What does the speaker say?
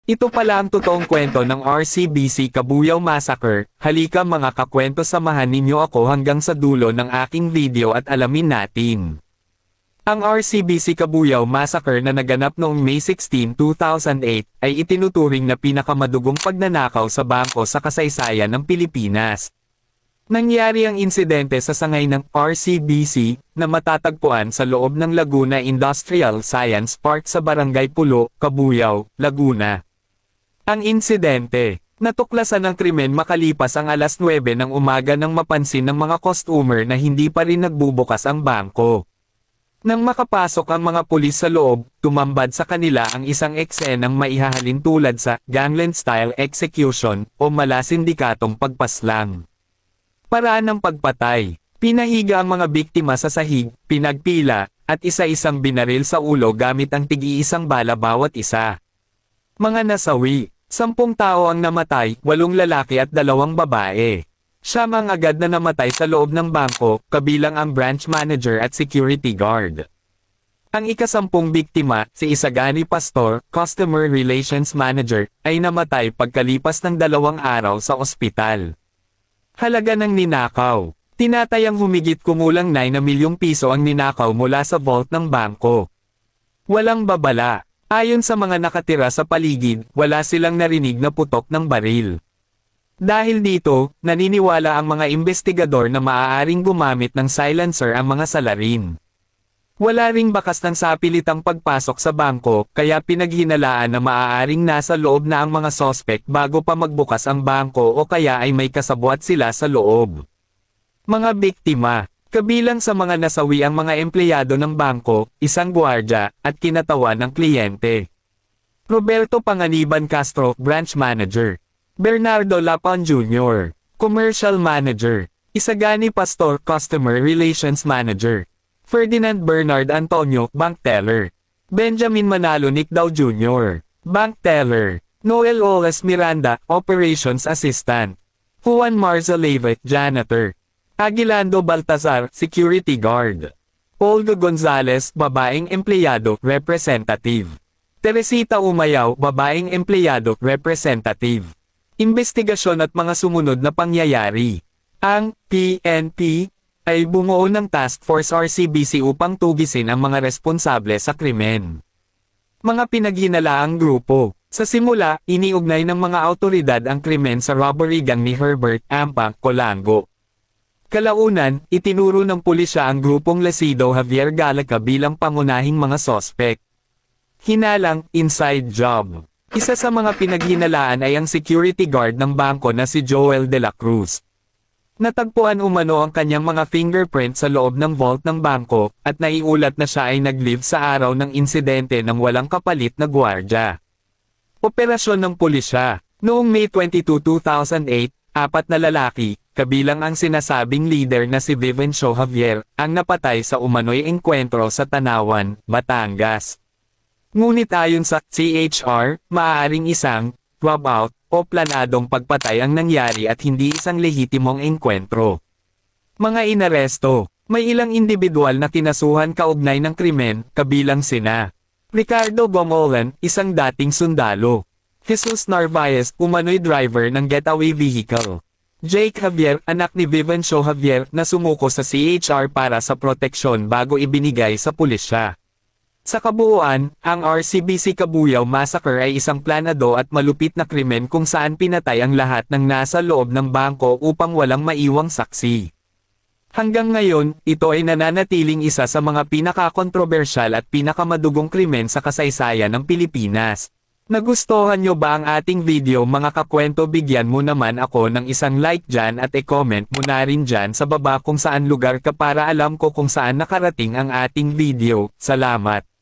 Ito pala ang totoong kwento ng RCBC Kabuyaw Massacre. Halika mga kakwento, samahan ninyo ako hanggang sa dulo ng aking video at alamin natin. Ang RCBC Kabuyaw Massacre na naganap noong May 16, 2008 ay itinuturing na pinakamadugong pagnanakaw sa bangko sa kasaysayan ng Pilipinas. Nangyari ang insidente sa sangay ng RCBC na matatagpuan sa loob ng Laguna Industrial Science Park sa Barangay Pulo, Kabuyaw, Laguna. Ang insidente, natuklasan ng krimen makalipas ang alas 9 ng umaga nang mapansin ng mga customer na hindi pa rin nagbubukas ang bangko. Nang makapasok ang mga pulis sa loob, tumambad sa kanila ang isang eksenang maihahalin tulad sa gangland-style execution o malasindikatong pagpaslang. Paraan ng pagpatay, pinahiga ang mga biktima sa sahig, pinagpila, at isa-isang binaril sa ulo gamit ang tig-iisang bala bawat isa. Mga nasawi, 10 tao ang namatay, 8 lalaki at 2 babae. Siyam ang agad na namatay sa loob ng bangko, kabilang ang branch manager at security guard. Ang ika-10 biktima, si Isagani Pastor, Customer Relations Manager, ay namatay pagkalipas ng 2 araw sa ospital. Halaga ng ninakaw. Tinatayang humigit kumulang 9 na milyong piso ang ninakaw mula sa vault ng bangko. Walang babala. Ayon sa mga nakatira sa paligid, wala silang narinig na putok ng baril. Dahil dito, naniniwala ang mga investigador na maaaring gumamit ng silencer ang mga salarin. Wala ring bakas ng sapilitang pagpasok sa bangko, kaya pinaghinalaan na maaaring nasa loob na ang mga sospek bago pa magbukas ang bangko o kaya ay may kasabwat sila sa loob. Mga biktima. Kabilang sa mga nasawi ang mga empleyado ng bangko, isang gwardiya, at kinatawan ng kliyente. Roberto Panganiban Castro, Branch Manager. Bernardo Lapon Jr., Commercial Manager. Isagani Pastor, Customer Relations Manager. Ferdinand Bernard Antonio, Bank Teller. Benjamin Manalo Nicdao Jr., Bank Teller. Noel Olas Miranda, Operations Assistant. Juan Marzaleve, Janitor. Aguilando Baltazar, Security Guard. Olga Gonzalez, babaeng empleyado, Representative. Teresita Umayaw, babaeng empleyado, Representative. Investigasyon at mga sumunod na pangyayari. Ang PNP ay bumuo ng Task Force RCBC upang tugisin ang mga responsable sa krimen. Mga pinaghinalaang grupo. Sa simula, iniugnay ng mga awtoridad ang krimen sa robbery gang ni Herbert Ampa Colango. Kalaunan, itinuro ng pulisya ang grupong Lasido Javier Galaca bilang pangunahing mga sospek. Hinalang, inside job. Isa sa mga pinaghinalaan ay ang security guard ng bangko na si Joel de la Cruz. Natagpuan umano ang kanyang mga fingerprint sa loob ng vault ng bangko, at naiulat na siya ay nag-leave sa araw ng insidente ng walang kapalit na gwardya. Operasyon ng pulisya. Noong May 22, 2008, 4 na lalaki, kabilang ang sinasabing leader na si Vivencio Javier, ang napatay sa umano'y engkwentro sa Tanawan, Batangas. Ngunit ayon sa CHR, maaaring isang rob-out o planadong pagpatay ang nangyari at hindi isang lehitimong engkwentro. Mga inaresto. May ilang individual na kinasuhan kaugnay ng krimen, kabilang sina Ricardo Gomolan, isang dating sundalo. Jesus Narvaez, umano'y driver ng getaway vehicle. Jake Javier, anak ni Vivencio Javier, na sumuko sa CHR para sa proteksyon bago ibinigay sa pulisya. Sa kabuuan, ang RCBC Kabuyaw Massacre ay isang planado at malupit na krimen kung saan pinatay ang lahat ng nasa loob ng bangko upang walang maiwang saksi. Hanggang ngayon, ito ay nananatiling isa sa mga pinakakontrobersyal at pinakamadugong krimen sa kasaysayan ng Pilipinas. Nagustuhan nyo ba ang ating video mga kakwento? Bigyan mo naman ako ng isang like dyan at e-comment mo na rin dyan sa baba kung saan lugar ka para alam ko kung saan nakarating ang ating video. Salamat!